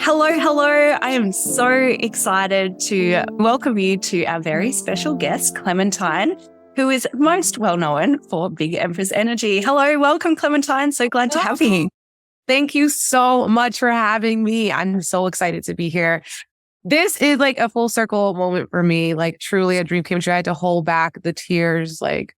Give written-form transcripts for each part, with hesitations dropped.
Hello, hello. I am so excited to welcome you to our very special guest, Clementine, who is most well known for Big Empress Energy. Hello, welcome, Clementine. So glad to have you. Thank you so much for having me. I'm so excited to be here. This is like a full circle moment for me, like truly a dream came true. I had to hold back the tears, like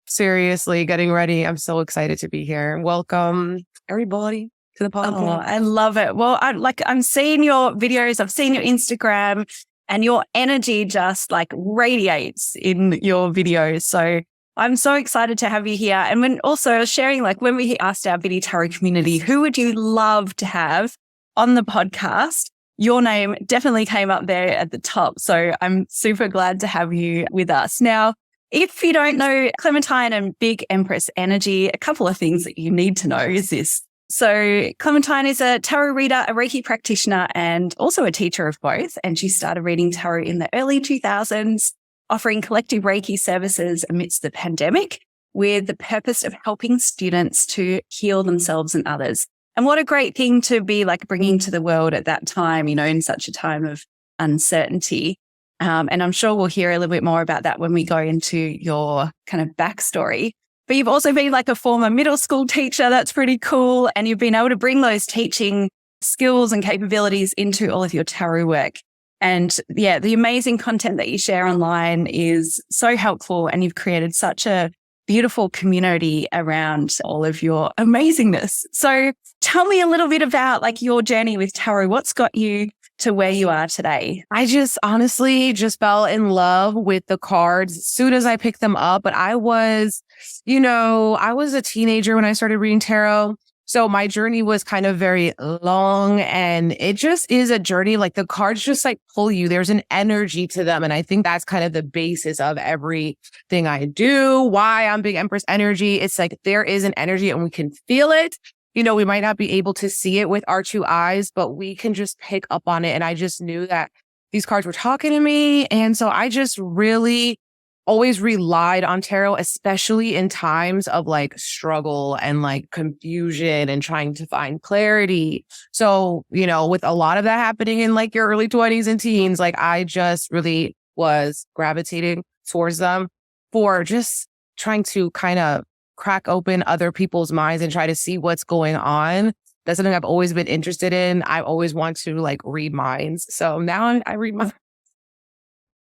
seriously getting ready. I'm so excited to be here. Welcome everybody to the podcast. Oh, I love it. Well, I'm seeing your videos, I've seen your Instagram, and your energy just like radiates in your videos. So I'm so excited to have you here. And when also sharing, like when we asked our Biddy Tarot community, who would you love to have on the podcast? Your name definitely came up there at the top. So I'm super glad to have you with us. Now, if you don't know Clementine and Big Empress Energy, a couple of things that you need to know is this. So Clementine is a tarot reader, a Reiki practitioner, and also a teacher of both. And she started reading tarot in the early 2000s, offering collective Reiki services amidst the pandemic with the purpose of helping students to heal themselves and others. And what a great thing to be like bringing to the world at that time, you know, in such a time of uncertainty. And I'm sure we'll hear a little bit more about that when we go into your kind of backstory. But you've also been like a former middle school teacher. That's pretty cool. And you've been able to bring those teaching skills and capabilities into all of your tarot work. And yeah, the amazing content that you share online is so helpful. And you've created such a beautiful community around all of your amazingness. So tell me a little bit about like your journey with tarot. What's got you to where you are today? I just honestly just fell in love with the cards as soon as I picked them up. But I was a teenager when I started reading tarot. So my journey was kind of very long, and it just is a journey. Like the cards just like pull you. There's an energy to them. And I think that's kind of the basis of everything I do. Why I'm Big Empress Energy. It's like there is an energy and we can feel it. You know, we might not be able to see it with our two eyes, but we can just pick up on it. And I just knew that these cards were talking to me. And so I just really always relied on tarot, especially in times of like struggle and like confusion and trying to find clarity. So, you know, with a lot of that happening in like your early 20s and teens, like I just really was gravitating towards them for just trying to kind of crack open other people's minds and try to see what's going on. That's something I've always been interested in. I always want to like read minds. So now I read minds.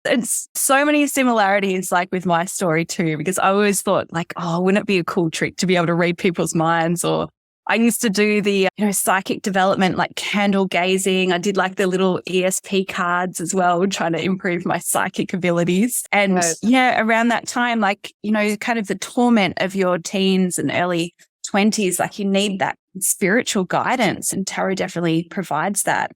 It's so many similarities like with my story too, because I always thought like, oh, wouldn't it be a cool trick to be able to read people's minds? Or I used to do the, psychic development, like candle gazing. I did like the little ESP cards as well, trying to improve my psychic abilities. And around that time, like, kind of the torment of your teens and early 20s, like you need that spiritual guidance, and tarot definitely provides that.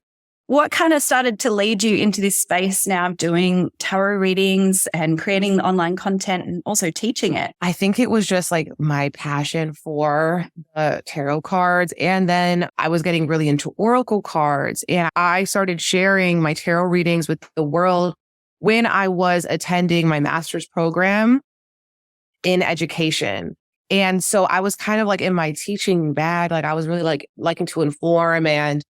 What kind of started to lead you into this space now of doing tarot readings and creating online content and also teaching it? I think it was just like my passion for the tarot cards. And then I was getting really into oracle cards. And I started sharing my tarot readings with the world when I was attending my master's program in education. And so I was kind of like in my teaching bag. Like I was really like liking to inform, and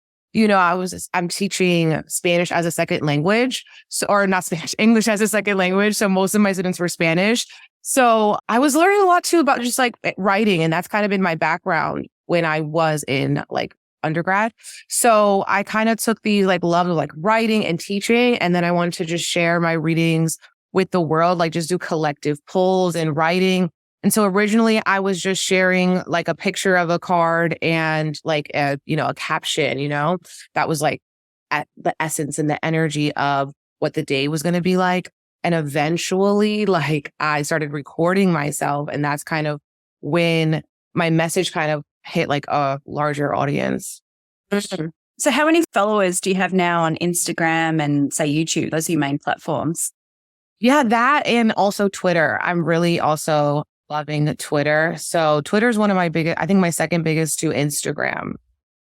I'm teaching Spanish as a second language, or not Spanish, English as a second language. So most of my students were Spanish. So I was learning a lot too about just like writing. And that's kind of been my background when I was in like undergrad. So I kind of took the like love of like writing and teaching. And then I wanted to just share my readings with the world, like just do collective pulls and writing. And so originally I was just sharing like a picture of a card and like a caption, that was like at the essence and the energy of what the day was going to be like. And eventually like I started recording myself, and that's kind of when my message kind of hit like a larger audience. So how many followers do you have now on Instagram and say YouTube? Those are your main platforms. Yeah, that, and also Twitter. I'm really also loving Twitter. So Twitter is one of my biggest, I think my second biggest to Instagram.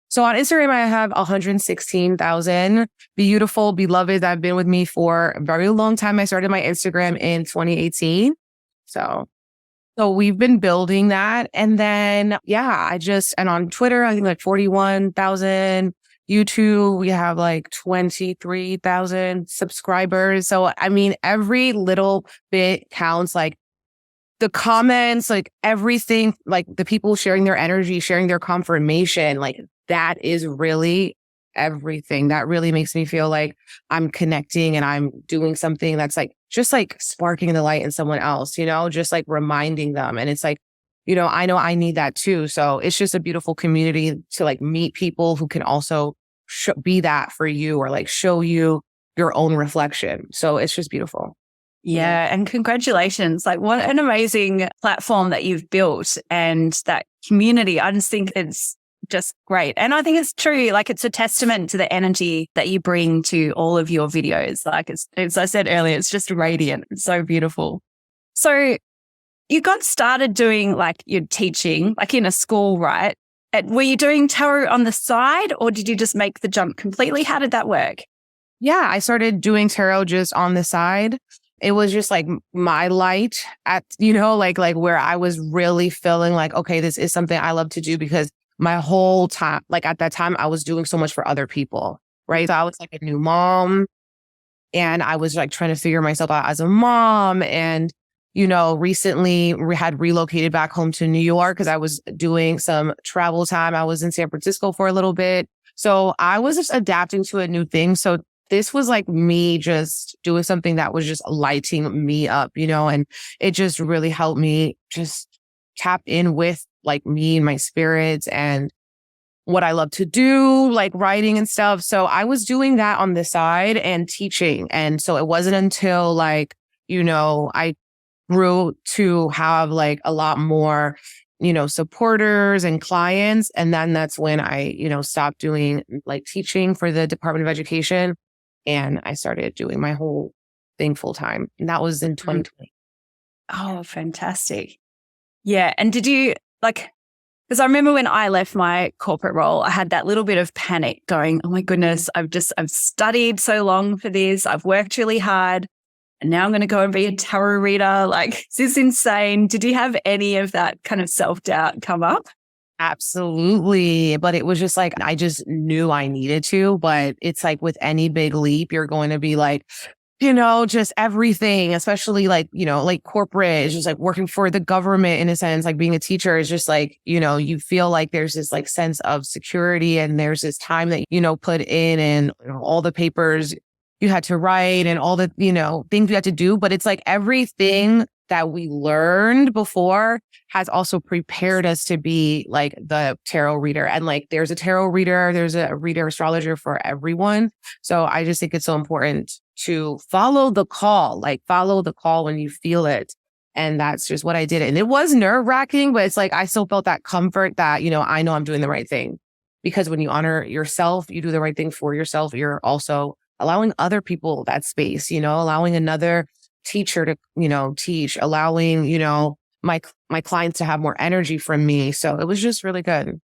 So on Instagram, I have 116,000 beautiful beloveds that have been with me for a very long time. I started my Instagram in 2018. So we've been building that. And then, and on Twitter, I think like 41,000, YouTube, we have like 23,000 subscribers. So, I mean, every little bit counts. Like the comments, like everything, like the people sharing their energy, sharing their confirmation, like that is really everything. That really makes me feel like I'm connecting and I'm doing something that's like just like sparking the light in someone else, just like reminding them. And it's like, I know I need that too. So it's just a beautiful community to like meet people who can also be that for you or like show you your own reflection. So it's just beautiful. Yeah. And congratulations. Like, what an amazing platform that you've built and that community. I just think it's just great. And I think it's true. Like, it's a testament to the energy that you bring to all of your videos. Like, it's, as I said earlier, it's just radiant. It's so beautiful. So you got started doing like your teaching, like in a school, right? Were you doing tarot on the side or did you just make the jump completely? How did that work? Yeah, I started doing tarot just on the side. It was just like my light at, like where I was really feeling like, okay, this is something I love to do because my whole time, like at that time, I was doing so much for other people, right? So I was like a new mom and I was like trying to figure myself out as a mom. And, recently we had relocated back home to New York because I was doing some travel time. I was in San Francisco for a little bit. So I was just adapting to a new thing. So this was like me just doing something that was just lighting me up, and it just really helped me just tap in with like me and my spirits and what I love to do, like writing and stuff. So I was doing that on the side and teaching. And so it wasn't until like, I grew to have like a lot more, supporters and clients. And then that's when I, stopped doing like teaching for the Department of Education. And I started doing my whole thing full time. And that was in 2020. Oh, fantastic. Yeah. And did you like, because I remember when I left my corporate role, I had that little bit of panic going, oh my goodness, I've studied so long for this. I've worked really hard. And now I'm going to go and be a tarot reader. Like, this is insane. Did you have any of that kind of self-doubt come up? Absolutely. But it was just like, I just knew I needed to. But it's like with any big leap, you're going to be like, just everything, especially like, like corporate is just like working for the government in a sense, like being a teacher is just like, you feel like there's this like sense of security and there's this time that, put in and all the papers you had to write and all the, things you had to do. But it's like everything that we learned before has also prepared us to be like the tarot reader. And like, there's a tarot reader, there's a reader astrologer for everyone. So I just think it's so important to follow the call when you feel it. And that's just what I did. And it was nerve wracking, but it's like, I still felt that comfort that, I know I'm doing the right thing because when you honor yourself, you do the right thing for yourself. You're also allowing other people that space, allowing another teacher to, teach, allowing, my clients to have more energy from me. So it was just really good.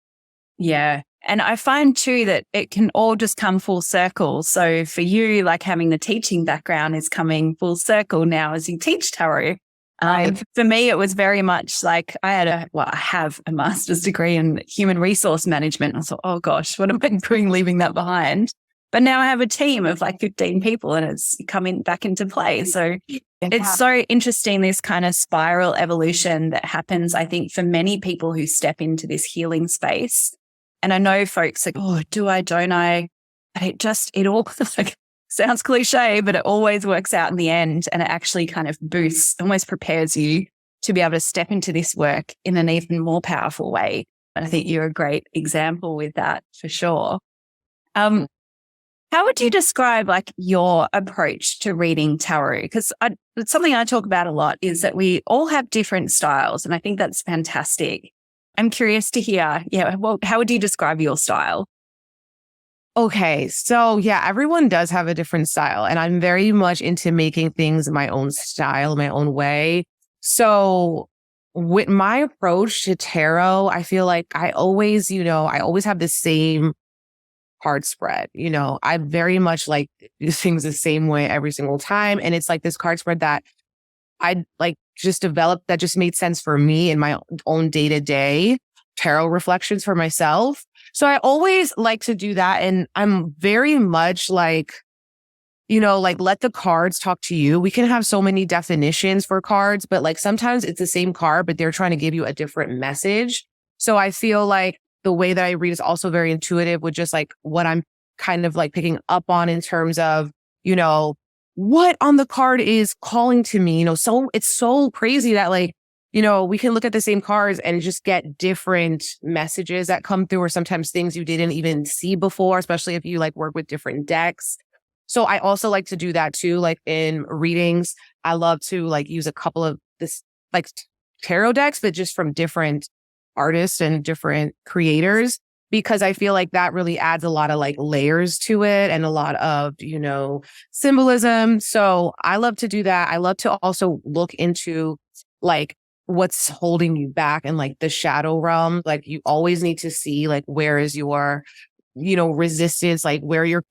Yeah. And I find too that it can all just come full circle. So for you, like having the teaching background is coming full circle now as you teach tarot. For me, it was very much like I have a master's degree in human resource management. I thought, oh gosh, what am I doing leaving that behind? But now I have a team of like 15 people and it's coming back into play. So it's so interesting, this kind of spiral evolution that happens, I think, for many people who step into this healing space. And I know folks like, oh, do I, don't I? But it all like sounds cliche, but it always works out in the end. And it actually kind of boosts, almost prepares you to be able to step into this work in an even more powerful way. And I think you're a great example with that for sure. How would you describe like your approach to reading tarot? Because it's something I talk about a lot is that we all have different styles. And I think that's fantastic. I'm curious to hear, well, how would you describe your style? Okay. So yeah, everyone does have a different style and I'm very much into making things my own style, my own way. So with my approach to tarot, I feel like I always have the same card spread. I very much like do things the same way every single time. And it's like this card spread that I like just developed that just made sense for me in my own day-to-day tarot reflections for myself. So I always like to do that. And I'm very much like, like let the cards talk to you. We can have so many definitions for cards, but like sometimes it's the same card, but they're trying to give you a different message. So I feel like the way that I read is also very intuitive with just like what I'm kind of like picking up on in terms of, what on the card is calling to me, so it's so crazy that like, we can look at the same cards and just get different messages that come through, or sometimes things you didn't even see before, especially if you like work with different decks. So I also like to do that too. Like in readings, I love to like use a couple of this like tarot decks, but just from different artists and different creators, because I feel like that really adds a lot of like layers to it and a lot of, symbolism. So I love to do that. I love to also look into like what's holding you back and like the shadow realm. Like you always need to see like where is your, resistance, like where you're,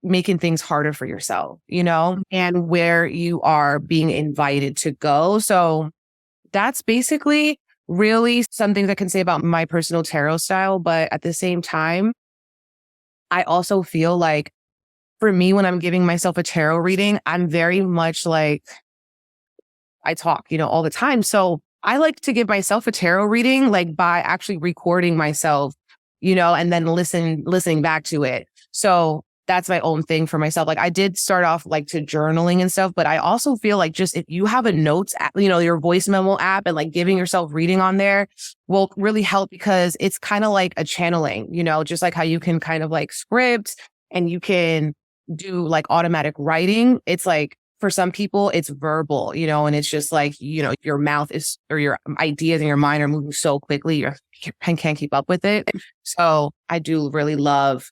making things harder for yourself, and where you are being invited to go. So that's basically really something I can say about my personal tarot style. But at the same time, I also feel like for me, when I'm giving myself a tarot reading, I'm very much like, I talk, all the time. So I like to give myself a tarot reading, like by actually recording myself, and then listening back to it. So that's my own thing for myself. Like I did start off like to journaling and stuff, but I also feel like just if you have a notes app, your voice memo app, and like giving yourself reading on there will really help, because it's kind of like a channeling, just like how you can kind of like script and you can do like automatic writing. It's like for some people it's verbal, and it's just like, your mouth is, or your ideas in your mind are moving so quickly, your pen can't keep up with it. So I do really love,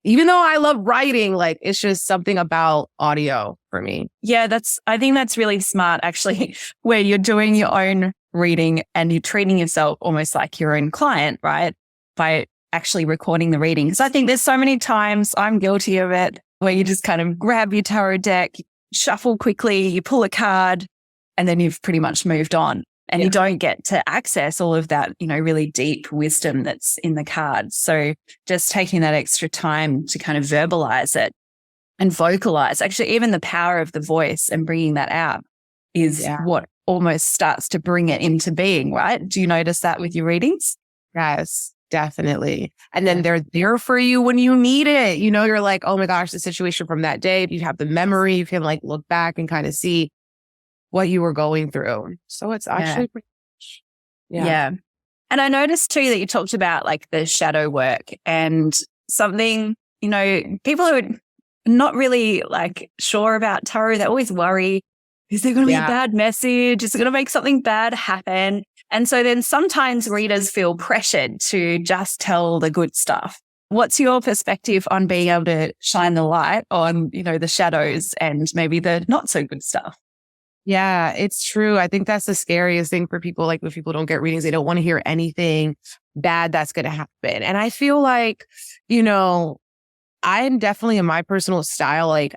even though I love writing, like it's just something about audio for me. Yeah, I think that's really smart actually, where you're doing your own reading and you're treating yourself almost like your own client, right? By actually recording the reading. Because I think there's so many times, I'm guilty of it, where you just kind of grab your tarot deck, shuffle quickly, you pull a card, and then you've pretty much moved on. And you don't get to access all of that, really deep wisdom that's in the cards. So just taking that extra time to kind of verbalize it and vocalize, actually, even the power of the voice and bringing that out is what almost starts to bring it into being, right? Do you notice that with your readings? Yes, definitely. And then they're there for you when you need it. You're like, oh my gosh, the situation from that day, you have the memory, you can like look back and kind of see what you were going through. So it's actually pretty much, yeah. And I noticed too that you talked about like the shadow work and something, people who are not really like sure about tarot, they always worry, is there going to be a bad message? Is it going to make something bad happen? And so then sometimes readers feel pressured to just tell the good stuff. What's your perspective on being able to shine the light on, the shadows and maybe the not so good stuff? Yeah, it's true. I think that's the scariest thing for people. Like when people don't get readings, they don't want to hear anything bad that's going to happen. And I feel like, I'm definitely in my personal style, like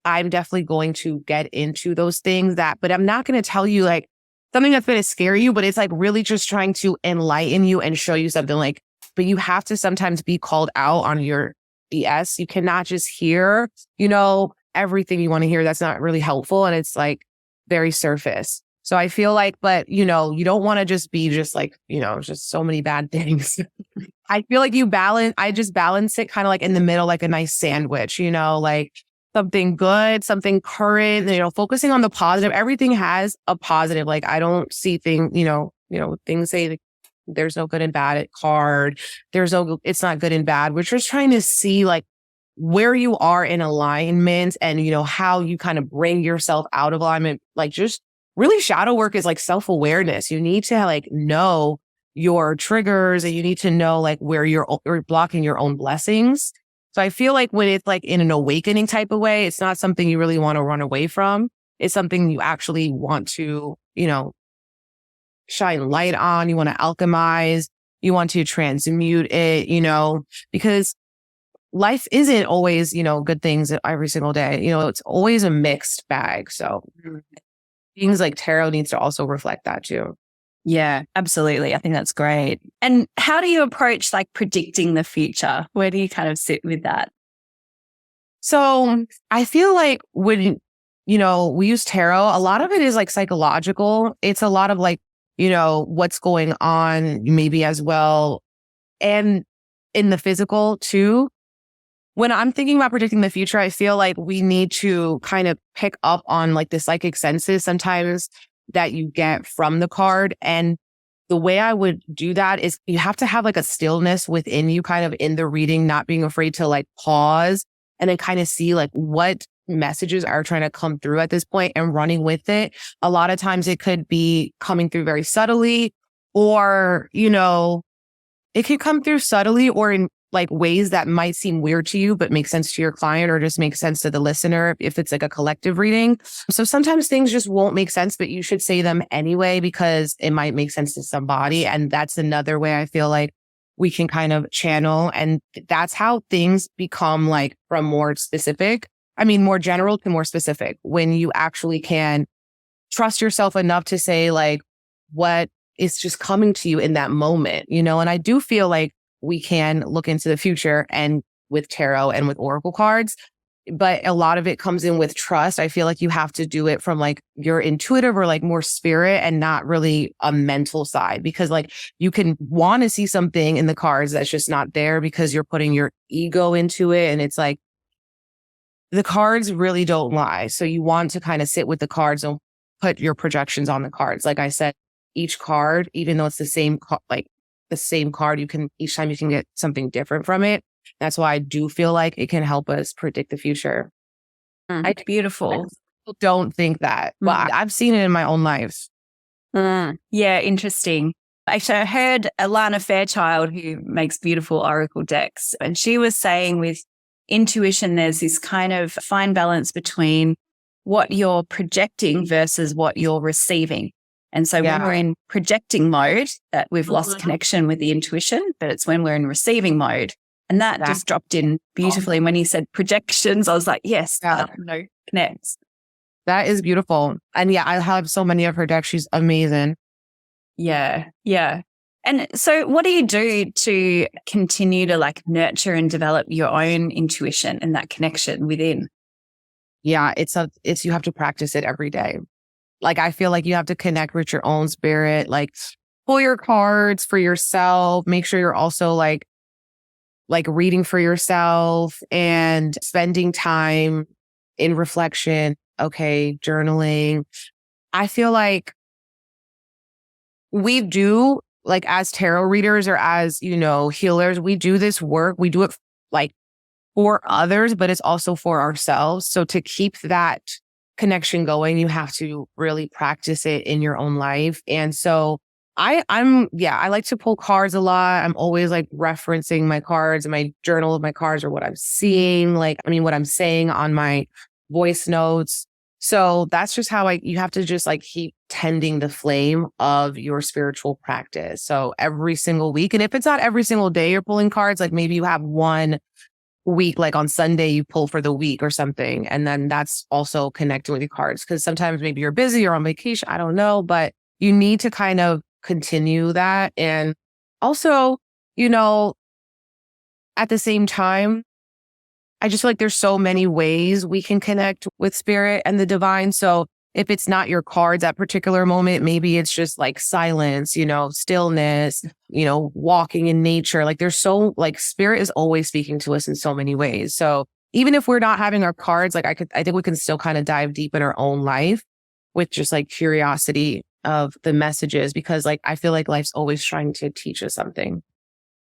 I'm definitely going to get into those things but I'm not going to tell you like something that's going to scare you, but it's like really just trying to enlighten you and show you something like, but you have to sometimes be called out on your BS. You cannot just hear, everything you want to hear. That's not really helpful. And it's like, very surface. So I feel like, but you don't want to just be just like, just so many bad things. I feel like I just balance it kind of like in the middle, like a nice sandwich, like something good, something current, focusing on the positive. Everything has a positive. Like I don't see things, things say like, there's no good and bad at card. It's not good and bad. We're just trying to see like where you are in alignment and, how you kind of bring yourself out of alignment. Like just really shadow work is like self-awareness. You need to like know your triggers and you need to know like where you're blocking your own blessings. So I feel like when it's like in an awakening type of way, it's not something you really want to run away from. It's something you actually want to, shine light on. You want to alchemize. You want to transmute it, because life isn't always, good things every single day. It's always a mixed bag. So things like tarot needs to also reflect that too. Yeah, absolutely. I think that's great. And how do you approach like predicting the future? Where do you kind of sit with that? So I feel like when, we use tarot, a lot of it is like psychological. It's a lot of like, what's going on maybe as well. And in the physical too. When I'm thinking about predicting the future, I feel like we need to kind of pick up on like the psychic senses sometimes that you get from the card. And the way I would do that is you have to have like a stillness within you kind of in the reading, not being afraid to like pause and then kind of see like what messages are trying to come through at this point and running with it. A lot of times it could be coming through very subtly or, it could come through subtly or in like ways that might seem weird to you, but make sense to your client or just make sense to the listener if it's like a collective reading. So sometimes things just won't make sense, but you should say them anyway because it might make sense to somebody. And that's another way I feel like we can kind of channel. And that's how things become like from more general to more specific when you actually can trust yourself enough to say like what is just coming to you in that moment, and I do feel like we can look into the future and with tarot and with oracle cards, but a lot of it comes in with trust. I feel like you have to do it from like your intuitive or like more spirit and not really a mental side because like you can want to see something in the cards that's just not there because you're putting your ego into it. And it's like the cards really don't lie. So you want to kind of sit with the cards and put your projections on the cards. Like I said, each card, even though it's the same the same card, each time you can get something different from it. That's why I do feel like it can help us predict the future. Beautiful. I don't think that, but I've seen it in my own life. Yeah, interesting. Actually, I heard Alana Fairchild, who makes beautiful oracle decks, and she was saying with intuition, there's this kind of fine balance between what you're projecting versus what you're receiving. And so when we're in projecting mode, that we've lost connection with the intuition, but it's when we're in receiving mode. And that just dropped in beautifully. And when he said projections, I was like, yes, connects. That is beautiful. And yeah, I have so many of her decks. She's amazing. Yeah. Yeah. And so what do you do to continue to like nurture and develop your own intuition and that connection within? Yeah, it's you have to practice it every day. Like, I feel like you have to connect with your own spirit, like pull your cards for yourself, make sure you're also like reading for yourself and spending time in reflection. Okay. Journaling. I feel like we do like as tarot readers or as, healers, we do this work. We do it like for others, but it's also for ourselves. So to keep that connection going, you have to really practice it in your own life. And so I like to pull cards a lot. I'm always like referencing my cards and my journal of my cards or what I'm seeing, what I'm saying on my voice notes. So that's just how you have to just like keep tending the flame of your spiritual practice. So every single week, and if it's not every single day you're pulling cards, like maybe you have one week, like on Sunday, you pull for the week or something. And then that's also connected with your cards. Cause sometimes maybe you're busy or on vacation. I don't know, but you need to kind of continue that. And also, at the same time, I just feel like there's so many ways we can connect with spirit and the divine. So if it's not your cards at particular moment, maybe it's just like silence, stillness, walking in nature. Like there's spirit is always speaking to us in so many ways. So even if we're not having our cards, like I think we can still kind of dive deep in our own life with just like curiosity of the messages, because like I feel like life's always trying to teach us something.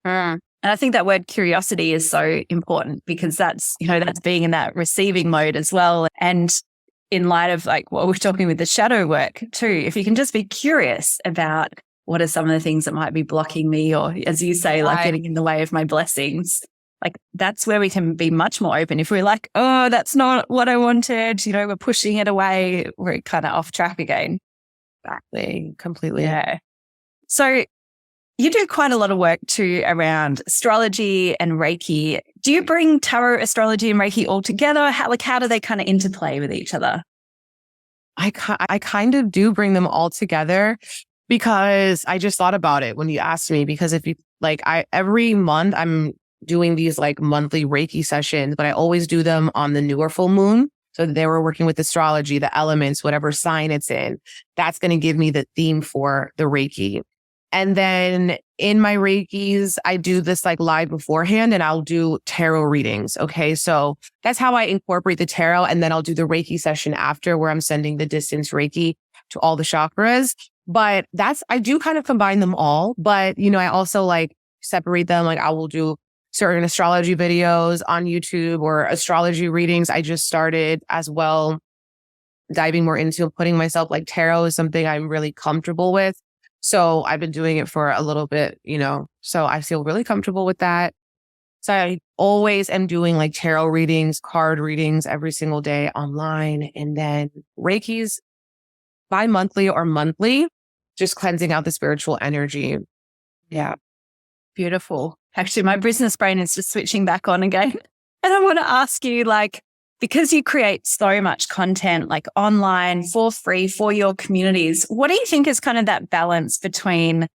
And I think that word curiosity is so important because that's being in that receiving mode as well. And in light of like what we're talking with the shadow work too, if you can just be curious about what are some of the things that might be blocking me or, as you say, like getting in the way of my blessings, like that's where we can be much more open. If we're like, oh, that's not what I wanted, we're pushing it away, we're kind of off track again. Exactly. Completely. Yeah. So you do quite a lot of work too around astrology and Reiki. Do you bring tarot, astrology, and Reiki all together? How do they kind of interplay with each other? I kind of do bring them all together. Because I just thought about it when you asked me, because if you like, every month I'm doing these like monthly Reiki sessions, but I always do them on the newer full moon. So they were working with astrology, the elements, whatever sign it's in, that's going to give me the theme for the Reiki. And then in my Reikis, I do this like live beforehand and I'll do tarot readings. Okay. So that's how I incorporate the tarot. And then I'll do the Reiki session after, where I'm sending the distance Reiki to all the chakras. But I do kind of combine them all. But, I also like separate them. Like I will do certain astrology videos on YouTube or astrology readings. I just started as well, diving more into putting myself, like tarot is something I'm really comfortable with. So I've been doing it for a little bit, so I feel really comfortable with that. So I always am doing like tarot readings, card readings every single day online. And then Reiki's bi-monthly or monthly, just cleansing out the spiritual energy. Yeah. Beautiful. Actually, my business brain is just switching back on again. And I want to ask you, like, because you create so much content like online for free for your communities, what do you think is kind of that balance between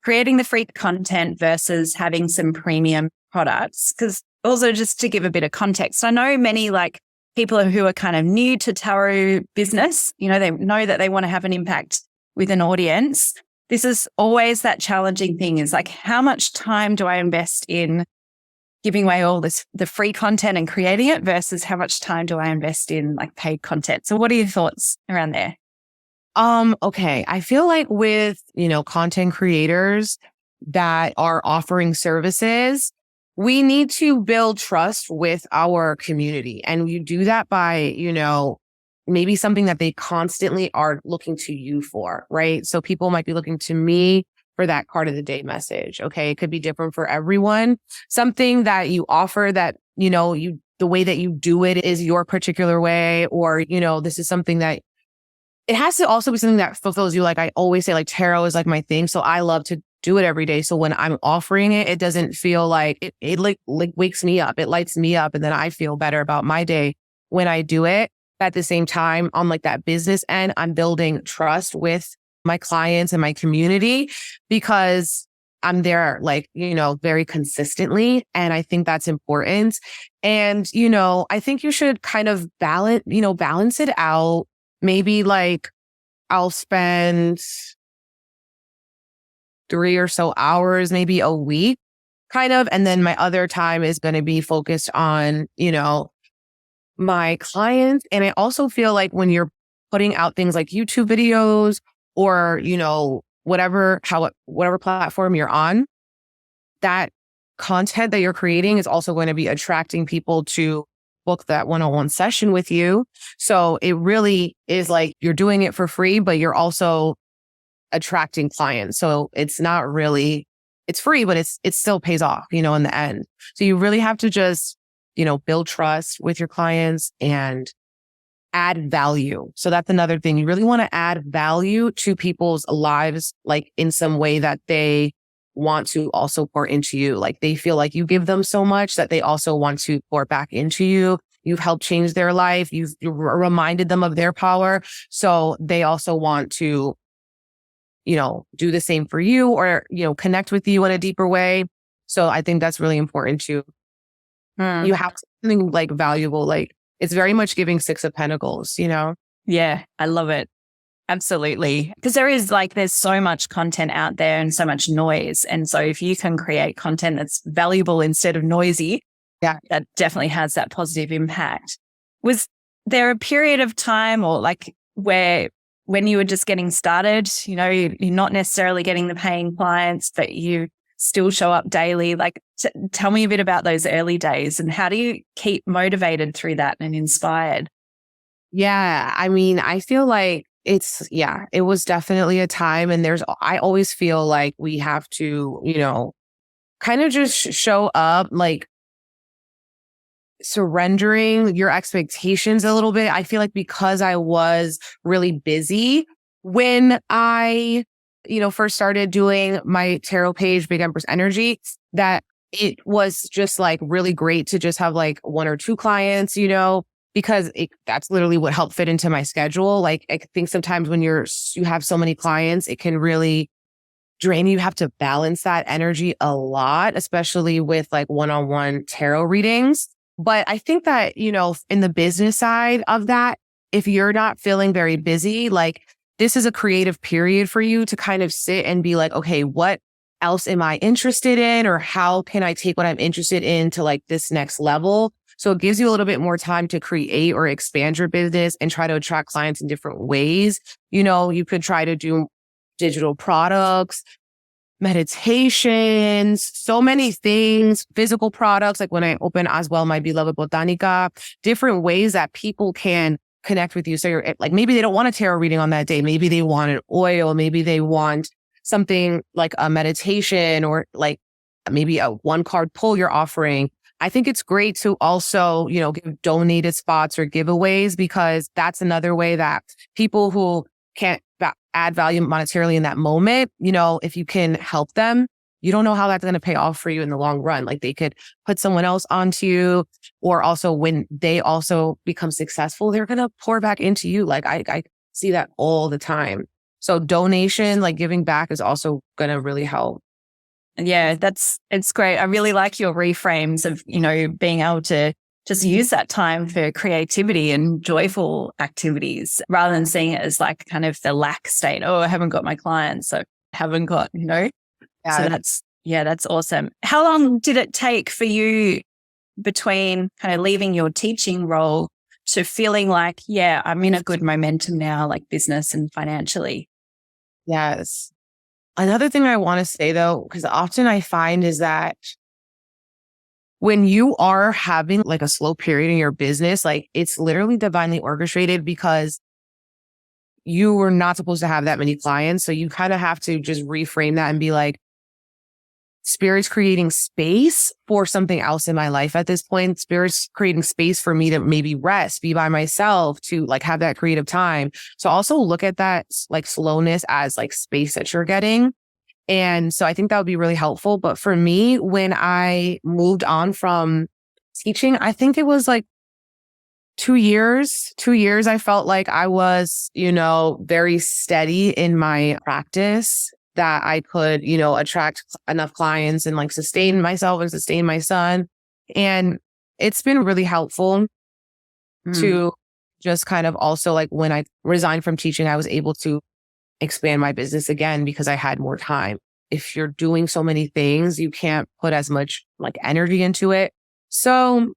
creating the free content versus having some premium products? Because also, just to give a bit of context, I know many like people who are kind of new to tarot business, they know that they want to have an impact with an audience. This is always that challenging thing, is like, how much time do I invest in giving away all the free content and creating it versus how much time do I invest in like paid content? So what are your thoughts around there? Okay. I feel like with, content creators that are offering services, we need to build trust with our community. And you do that by, maybe something that they constantly are looking to you for, right? So people might be looking to me for that card of the day message. Okay. It could be different for everyone. Something that you offer that, the way that you do it is your particular way, or, this is something that it has to also be something that fulfills you. Like I always say, like tarot is like my thing. So I love to do it every day. So when I'm offering it, it doesn't feel like it like wakes me up. It lights me up. And then I feel better about my day when I do it. At the same time, on like that business end, I'm building trust with my clients and my community because I'm there like, very consistently. And I think that's important. And, I think you should kind of balance it out. Maybe like I'll spend 3 or so hours, maybe a week kind of. And then my other time is going to be focused on, my clients. And I also feel like when you're putting out things like YouTube videos or, whatever platform you're on, that content that you're creating is also going to be attracting people to book that one-on-one session with you. So it really is like you're doing it for free, but you're also attracting clients. So it's not really, it's free, but it still pays off, in the end. So you really have to just build trust with your clients and add value. So that's another thing. You really want to add value to people's lives, like in some way that they want to also pour into you. Like they feel like you give them so much that they also want to pour back into you. You've helped change their life. You've reminded them of their power. So they also want to, do the same for you or, connect with you in a deeper way. So I think that's really important too. You have something like valuable, like it's very much giving Six of Pentacles, Yeah, I love it. Absolutely. Because there's so much content out there and so much noise. And so if you can create content that's valuable instead of noisy, yeah, that definitely has that positive impact. Was there a period of time or like where when you were just getting started, you're not necessarily getting the paying clients, but you still show up daily? Like, tell me a bit about those early days and how do you keep motivated through that and inspired? Yeah. I mean, I feel like it was definitely a time. And I always feel like we have to, kind of just show up, like surrendering your expectations a little bit. I feel like because I was really busy when I first started doing my tarot page, Big Empress Energy, that it was just like really great to just have like 1 or 2 clients, because that's literally what helped fit into my schedule. Like, I think sometimes when you have so many clients, it can really drain you. You have to balance that energy a lot, especially with like one-on-one tarot readings. But I think that, in the business side of that, if you're not feeling very busy, like this is a creative period for you to kind of sit and be like, okay, what else am I interested in? Or how can I take what I'm interested in to like this next level? So it gives you a little bit more time to create or expand your business and try to attract clients in different ways. You could try to do digital products, meditations, so many things, physical products. Like when I open as well, my beloved Botanica, different ways that people can connect with you. So you're like, maybe they don't want a tarot reading on that day. Maybe they want an oil. Maybe they want something like a meditation or like maybe a 1-card pull you're offering. I think it's great to also, give donated spots or giveaways, because that's another way that people who can't add value monetarily in that moment, if you can help them, you don't know how that's going to pay off for you in the long run. Like they could put someone else onto you, or also when they also become successful, they're going to pour back into you. Like I see that all the time. So donation, like giving back, is also going to really help. Yeah, it's great. I really like your reframes of, being able to just use that time for creativity and joyful activities rather than seeing it as like kind of the lack state. Oh, I haven't got my clients, so I haven't got, Yeah. So that's awesome. How long did it take for you between kind of leaving your teaching role to feeling like, yeah, I'm in a good momentum now, like business and financially? Yes. Another thing I want to say though, because often I find is that when you are having like a slow period in your business, like it's literally divinely orchestrated, because you were not supposed to have that many clients. So you kind of have to just reframe that and be like, Spirit's creating space for something else in my life at this point. Spirit's creating space for me to maybe rest, be by myself, to like have that creative time. So also look at that like slowness as like space that you're getting. And so I think that would be really helpful. But for me, when I moved on from teaching, I think it was like 2 years. 2 years, I felt like I was, very steady in my practice, that I could, attract enough clients and like sustain myself and sustain my son. And it's been really helpful to just kind of also like when I resigned from teaching, I was able to expand my business again because I had more time. If you're doing so many things, you can't put as much like energy into it. So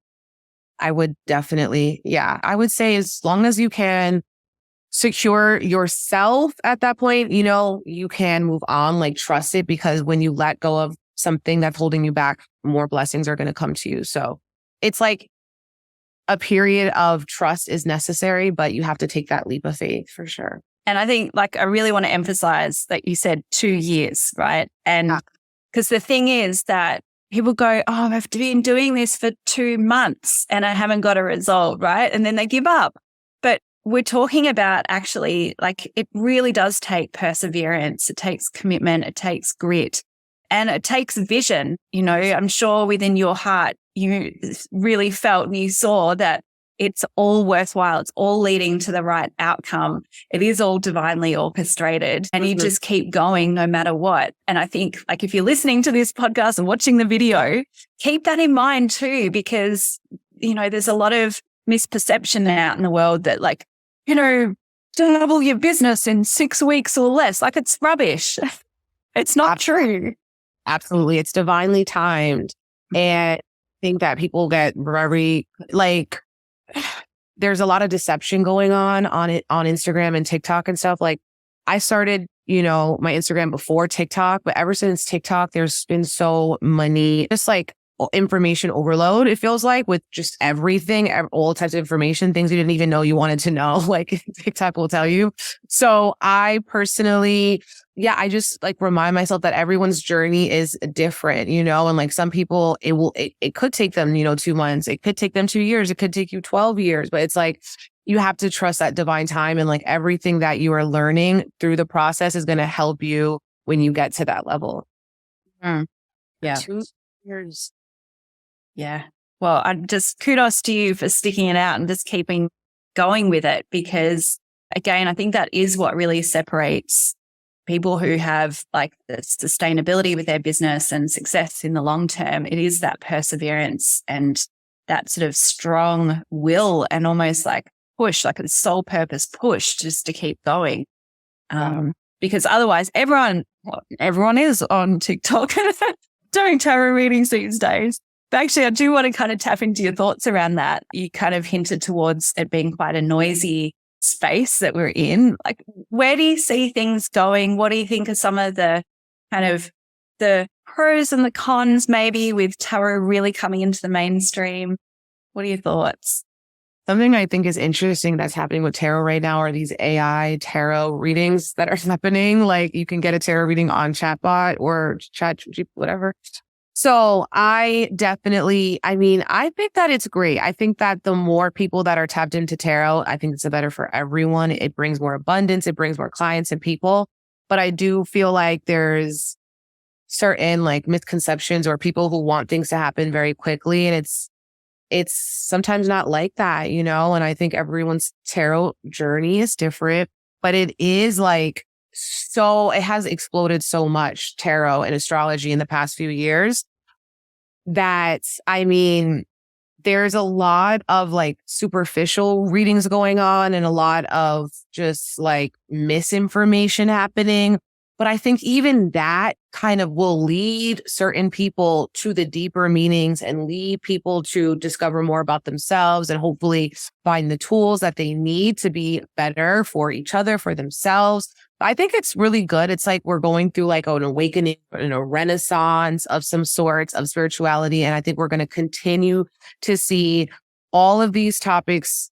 I would definitely, I would say as long as you can secure yourself at that point, you can move on, like trust it, because when you let go of something that's holding you back, more blessings are going to come to you. So it's like a period of trust is necessary, but you have to take that leap of faith for sure. And I think like I really want to emphasize that you said 2 years, right? And because the thing is that people go, oh, I've been doing this for 2 months and I haven't got a result, right? And then they give up. But we're talking about actually like it really does take perseverance. It takes commitment. It takes grit and it takes vision. I'm sure within your heart, you really felt and you saw that it's all worthwhile. It's all leading to the right outcome. It is all divinely orchestrated and you just keep going no matter what. And I think like if you're listening to this podcast and watching the video, keep that in mind too, because, there's a lot of misperception out in the world that like, double your business in 6 weeks or less. Like it's rubbish. It's not true. Absolutely. It's divinely timed. And I think that people get very like, there's a lot of deception going on Instagram and TikTok and stuff. Like I started, my Instagram before TikTok, but ever since TikTok, there's been so many, just like information overload. It feels like with just everything, all types of information, things you didn't even know you wanted to know, like TikTok will tell you. So I personally, I just like remind myself that everyone's journey is different, and like some people, it could take them, 2 months. It could take them 2 years. It could take you 12 years, but it's like, you have to trust that divine time and like everything that you are learning through the process is going to help you when you get to that level. Yeah. 2 years. Yeah. Well, I just kudos to you for sticking it out and just keeping going with it, because again, I think that is what really separates people who have like the sustainability with their business and success in the long term. It is that perseverance and that sort of strong will and almost like push, like a sole purpose push just to keep going. Because otherwise everyone is on TikTok doing tarot readings these days. But actually, I do want to kind of tap into your thoughts around that. You kind of hinted towards it being quite a noisy space that we're in. Like, where do you see things going? What do you think are some of the kind of the pros and the cons maybe with tarot really coming into the mainstream? What are your thoughts? Something I think is interesting that's happening with tarot right now are these AI tarot readings that are happening. Like you can get a tarot reading on chatbot or chat, whatever. So I think that it's great. I think that the more people that are tapped into tarot, I think it's better for everyone. It brings more abundance. It brings more clients and people. But I do feel like there's certain like misconceptions or people who want things to happen very quickly. And it's sometimes not like that, you know? And I think everyone's tarot journey is different, but it is like, so it has exploded so much, tarot and astrology in the past few years, that there's a lot of like superficial readings going on and a lot of just like misinformation happening. But I think even that kind of will lead certain people to the deeper meanings and lead people to discover more about themselves and hopefully find the tools that they need to be better for each other, for themselves. I think it's really good. It's like we're going through like an awakening and a renaissance of some sorts of spirituality. And I think we're going to continue to see all of these topics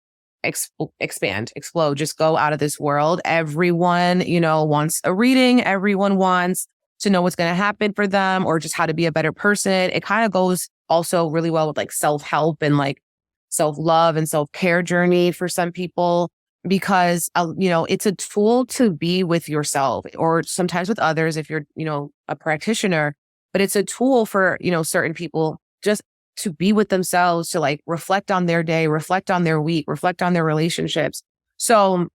expand, explode, just go out of this world. Everyone, wants a reading. Everyone wants to know what's going to happen for them or just how to be a better person. It kind of goes also really well with like self-help and like self-love and self-care journey for some people, because, it's a tool to be with yourself or sometimes with others if you're, a practitioner, but it's a tool for, certain people just to be with themselves, to like reflect on their day, reflect on their week, reflect on their relationships. So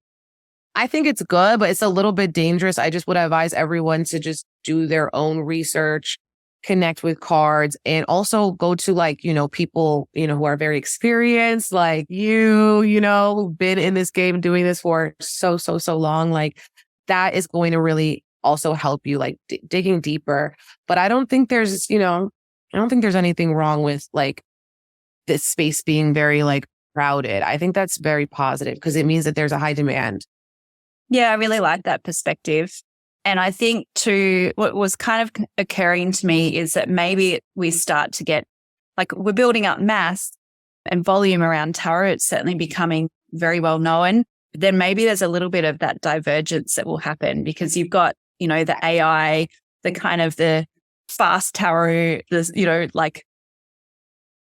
I think it's good, but it's a little bit dangerous. I just would advise everyone to just do their own research, connect with cards, and also go to like, people, who are very experienced, like who've been in this game doing this for so long. Like that is going to really also help you like digging deeper. But I don't think there's anything wrong with like this space being very like crowded. I think that's very positive because it means that there's a high demand. Yeah, I really like that perspective. And I think too, what was kind of occurring to me is that maybe we start to get, like we're building up mass and volume around tarot. It's certainly becoming very well known. But then maybe there's a little bit of that divergence that will happen because you've got, the AI, the kind of the fast tarot, like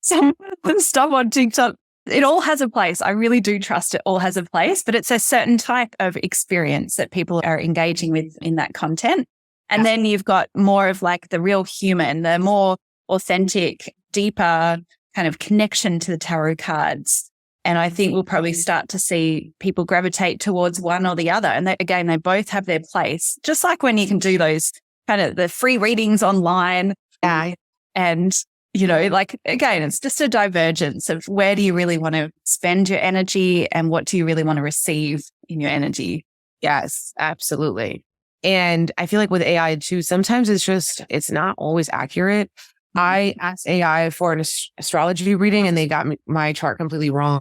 some stuff on TikTok. It all has a place. I really do trust it all has a place, but it's a certain type of experience that people are engaging with in that content. And then you've got more of like the real human, the more authentic, deeper kind of connection to the tarot cards. And I think we'll probably start to see people gravitate towards one or the other. And they both have their place. Just like when you can do those kind of the free readings online. And like, again, it's just a divergence of where do you really want to spend your energy and what do you really want to receive in your energy? Yes, absolutely. And I feel like with AI too, sometimes it's not always accurate. I asked AI for an astrology reading and they got my chart completely wrong.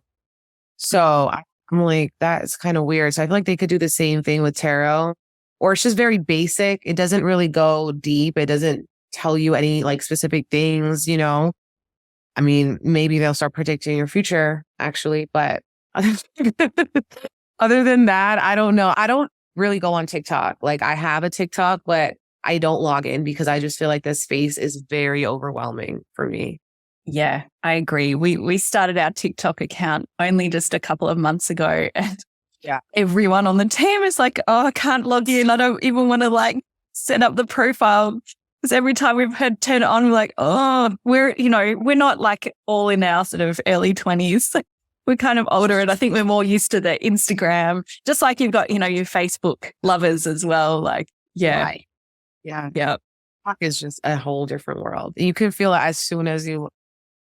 So I'm like, that's kind of weird. So I feel like they could do the same thing with tarot, or it's just very basic. It doesn't really go deep. It doesn't tell you any like specific things, maybe they'll start predicting your future actually, but other than that, I don't know. I don't really go on TikTok. Like I have a TikTok, but I don't log in because I just feel like this space is very overwhelming for me. Yeah, I agree. We started our TikTok account only just a couple of months ago. And everyone on the team is like, oh, I can't log in. I don't even want to like set up the profile. Because every time we've heard turn it on, we're like, oh, we're not like all in our sort of early 20s. We're kind of older, and I think we're more used to the Instagram, just like you've got, your Facebook lovers as well. Like, yeah. Right. Yeah. Yeah. TikTok is just a whole different world. You can feel it as soon as you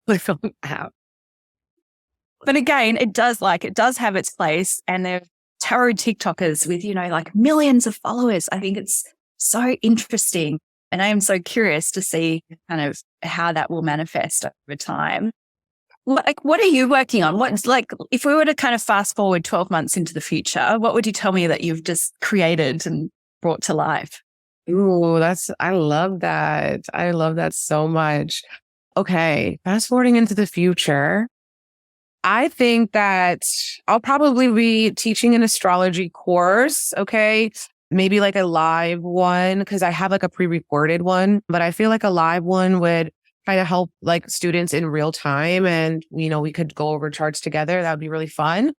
click on the app. But again, it does have its place, and there are tarot TikTokers with, like millions of followers. I think it's so interesting. And I am so curious to see kind of how that will manifest over time. What are you working on? What's like, if we were to kind of fast forward 12 months into the future, what would you tell me that you've just created and brought to life? Ooh, I love that. I love that so much. Okay. Fast forwarding into the future, I think that I'll probably be teaching an astrology course. Okay. Maybe like a live one, because I have like a pre-recorded one, but I feel like a live one would kind of help like students in real time. And, we could go over charts together. That would be really fun.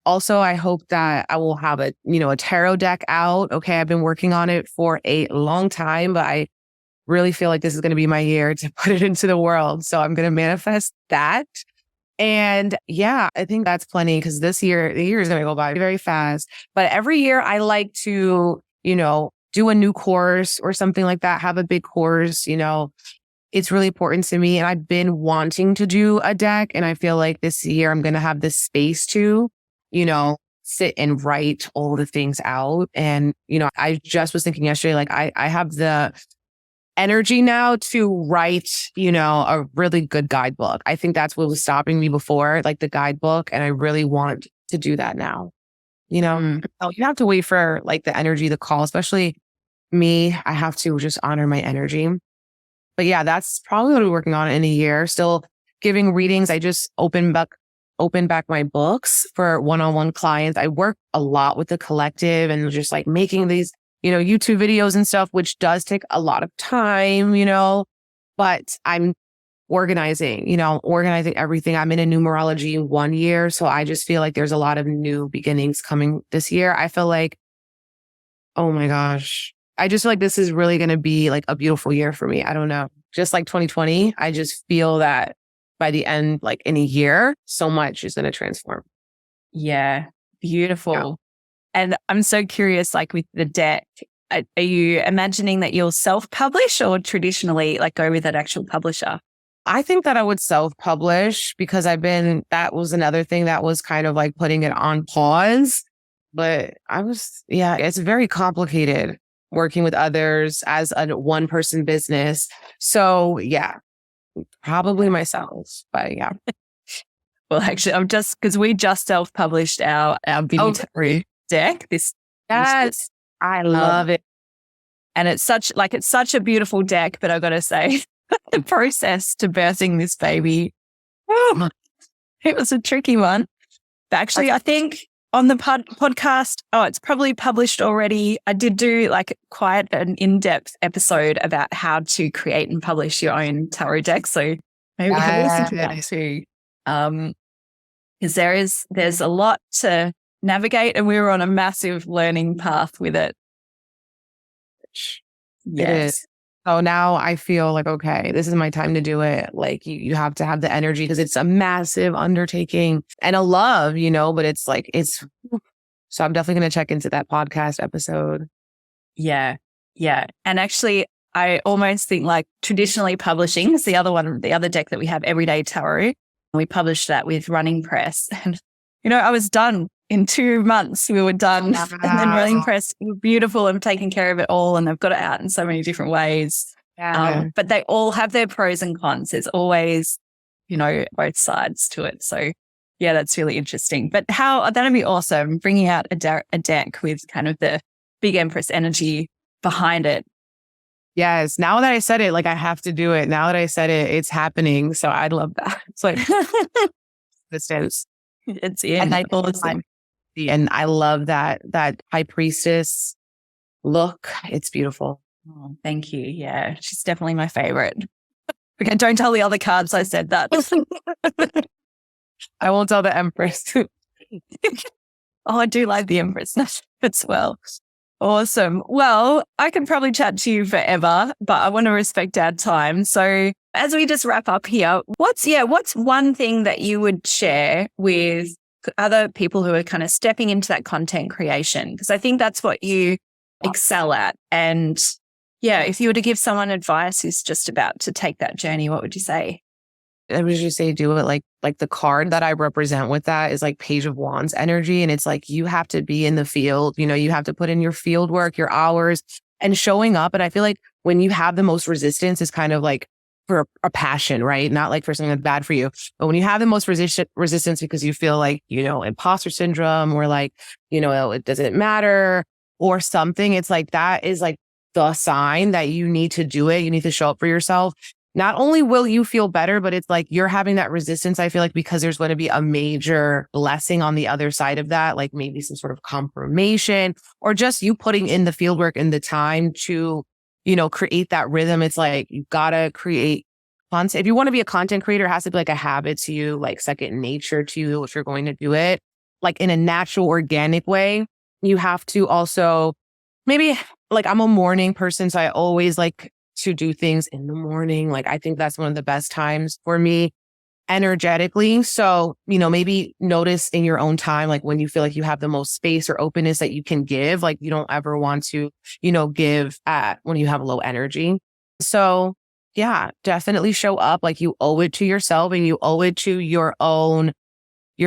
Also, I hope that I will have a tarot deck out. Okay. I've been working on it for a long time, but I really feel like this is going to be my year to put it into the world. So I'm going to manifest that. And yeah, I think that's plenty, because the year is going to go by very fast. But every year I like to, do a new course or something like that, have a big course, it's really important to me. And I've been wanting to do a deck. And I feel like this year I'm going to have this space to, sit and write all the things out. And, I just was thinking yesterday, like I have the energy now to write, a really good guidebook. I think that's what was stopping me before, like the guidebook. And I really want to do that now. You have to wait for like the energy to call, especially me. I have to just honor my energy. But yeah, that's probably what we're working on in a year. Still giving readings. I just opened back my books for one-on-one clients. I work a lot with the collective and just like making these YouTube videos and stuff, which does take a lot of time, but I'm organizing everything. I'm in a numerology 1 year. So I just feel like there's a lot of new beginnings coming this year. I feel like, oh my gosh, I just feel like this is really going to be like a beautiful year for me. I don't know. Just like 2020, I just feel that by the end, like in a year, so much is going to transform. Yeah. Beautiful. Yeah. And I'm so curious, like with the deck, are you imagining that you'll self-publish or traditionally like go with an actual publisher? I think that I would self-publish, because that was another thing that was kind of like putting it on pause. But it's very complicated working with others as a one-person business. So yeah, probably myself, but yeah. Well, actually, because we just self-published our Biddy deck. Yes, I love it. And it's such a beautiful deck, but I've got to say, the process to birthing this baby, it was a tricky one. But actually, I think on the podcast, it's probably published already. I did do like quite an in-depth episode about how to create and publish your own tarot deck. So maybe have a listen to that too. Because there's a lot to navigate, and we were on a massive learning path with it. Yes. It is. So now I feel like, okay, this is my time to do it. Like you have to have the energy, because it's a massive undertaking and a love, but it's like, so I'm definitely going to check into that podcast episode. Yeah. Yeah. And actually, I almost think like traditionally publishing is the other deck that we have, Everyday Tarot. We published that with Running Press, and, I was done in 2 months. We were done. Wow. And then Running Press, beautiful, and taking care of it all. And they've got it out in so many different ways. Yeah. But they all have their pros and cons. There's always, both sides to it. So yeah, that's really interesting. But that'd be awesome, bringing out a deck with kind of the Big Empress energy behind it. Yes. Now that I said it, like I have to do it. Now that I said it, it's happening. So I'd love that. It's like, this is. It's in. Awesome. And I love that high priestess look. It's beautiful. Oh, thank you. Yeah. She's definitely my favorite. Okay. Don't tell the other cards I said that. I won't tell the Empress. Oh, I do like the Empress as well. Awesome. Well, I could probably chat to you forever, but I want to respect our time. So as we just wrap up here, what's one thing that you would share with other people who are kind of stepping into that content creation? Because I think that's what you excel at. And yeah, if you were to give someone advice who's just about to take that journey, what would you say? I would just say do it like the card that I represent with that is like Page of Wands energy. And it's like you have to be in the field, you have to put in your field work, your hours and showing up. And I feel like when you have the most resistance is kind of like for a passion, right? Not like for something that's bad for you. But when you have the most resistance because you feel like, imposter syndrome or like, it doesn't matter or something, it's like that is like the sign that you need to do it. You need to show up for yourself. Not only will you feel better, but it's like you're having that resistance, I feel like, because there's going to be a major blessing on the other side of that, like maybe some sort of confirmation or just you putting in the fieldwork and the time to, create that rhythm. It's like you got to create content. If you want to be a content creator, it has to be like a habit to you, like second nature to you if you're going to do it, like in a natural, organic way. You have to also maybe like I'm a morning person, so I always like to do things in the morning. Like, I think that's one of the best times for me energetically. So, maybe notice in your own time, like when you feel like you have the most space or openness that you can give, like you don't ever want to, give at when you have low energy. So yeah, definitely show up like you owe it to yourself and you owe it to your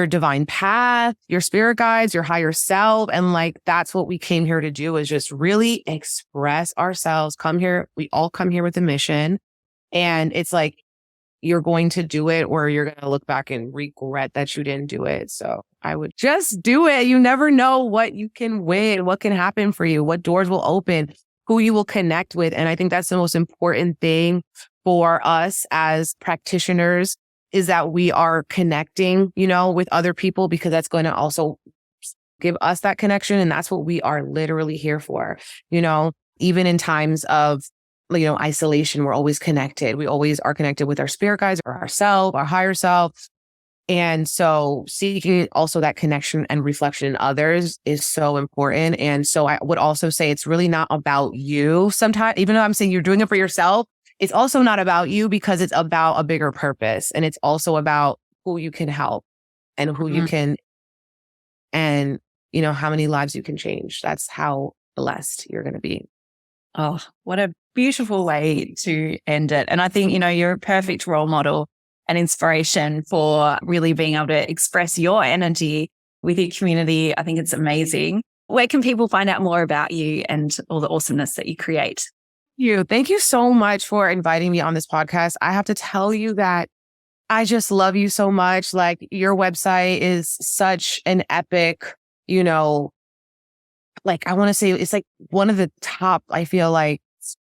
divine path, your spirit guides, your higher self. And like, that's what we came here to do is just really express ourselves. We all come here with a mission. And it's like, you're going to do it or you're going to look back and regret that you didn't do it. So I would just do it. You never know what you can win, what can happen for you, what doors will open, who you will connect with. And I think that's the most important thing for us as practitioners is that we are connecting, with other people because that's going to also give us that connection. And that's what we are literally here for. Even in times of, isolation, we're always connected. We always are connected with our spirit guides or ourselves, our higher self. And so seeking also that connection and reflection in others is so important. And so I would also say it's really not about you sometimes, even though I'm saying you're doing it for yourself. It's also not about you because it's about a bigger purpose. And it's also about who you can help and who you can, and, how many lives you can change. That's how blessed you're going to be. Oh, what a beautiful way to end it. And I think, you're a perfect role model and inspiration for really being able to express your energy with your community. I think it's amazing. Where can people find out more about you and all the awesomeness that you create? Thank you so much for inviting me on this podcast. I have to tell you that I just love you so much. Like your website is such an epic, like I want to say it's like one of the top, I feel like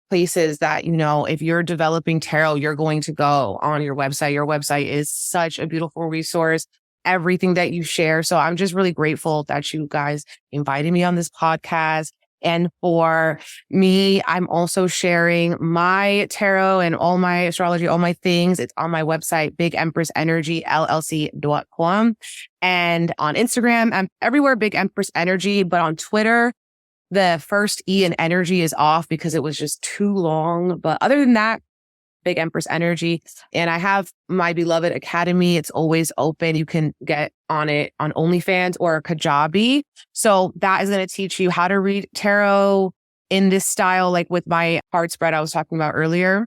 places that, if you're developing tarot, you're going to go on your website. Your website is such a beautiful resource, everything that you share. So I'm just really grateful that you guys invited me on this podcast. And for me, I'm also sharing my tarot and all my astrology, all my things. It's on my website, Big Empress Energy, LLC.com. And on Instagram, I'm everywhere, Big Empress Energy. But on Twitter, the first E in energy is off because it was just too long. But other than that, Big Empress Energy. And I have my beloved academy. It's always open. You can get on it on OnlyFans or Kajabi. So that is going to teach you how to read tarot in this style, like with my card spread I was talking about earlier.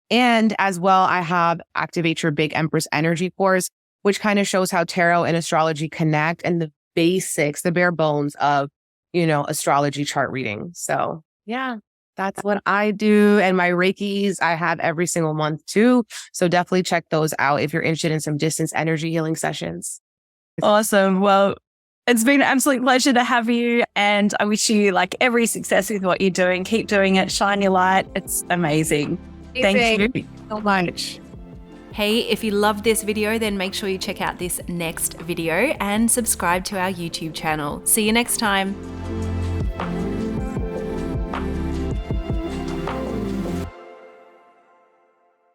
And as well, I have Activate Your Big Empress Energy course, which kind of shows how tarot and astrology connect and the basics, the bare bones of, astrology chart reading. So yeah. That's what I do. And my Reikis, I have every single month too. So definitely check those out if you're interested in some distance energy healing sessions. Awesome. Well, it's been an absolute pleasure to have you. And I wish you like every success with what you're doing. Keep doing it. Shine your light. It's amazing. Thank you so much. Hey, if you loved this video, then make sure you check out this next video and subscribe to our YouTube channel. See you next time.